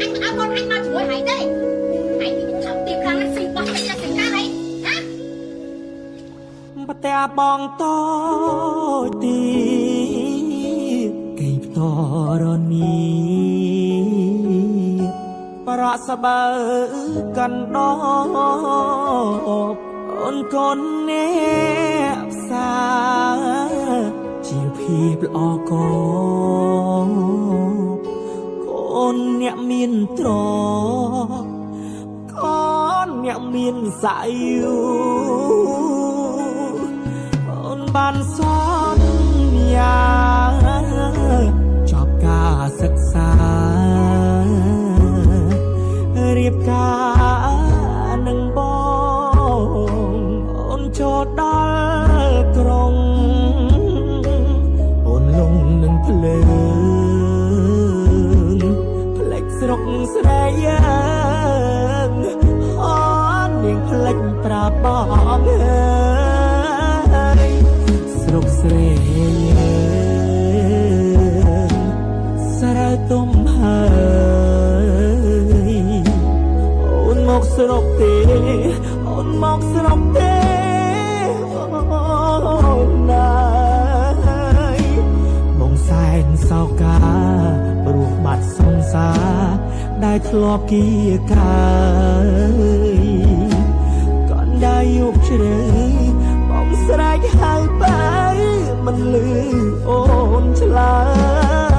anh thả con anh mà chuối hãy đây hãy bị chọc tìm ra nó xinh quá hãy ra tình ca này hả ប្រតែបងតូចទីគេផ្ទរនេះប្រក់សបើកណ្ដោអូនកូនអ្នកផ្សារជាភាពល្អកកូនអ្នកមានត្រកូនអ្នកមានស័យអូនបានសន្យាចប់ការសិក្សារៀបការនឹងបងអូនចូលដល់ក្រុងអូនលងនឹងភ្លើងផ្លេចស្រុកស្រីយើងអូននាងផ្លេចប្រាប់បងហើយស្រុកស្រីយើងស្រើទុំហើយអូនមកស្រុកទេអូនមកស្រុកទេអូនណាយបងសែនសោកាព្រោះបាត់សង្សារដែលធ្លាប់គៀកាយកនដាយយុគជ្រៅបងស្រែកហៅបែមិនលឺអូនឆ្លើយ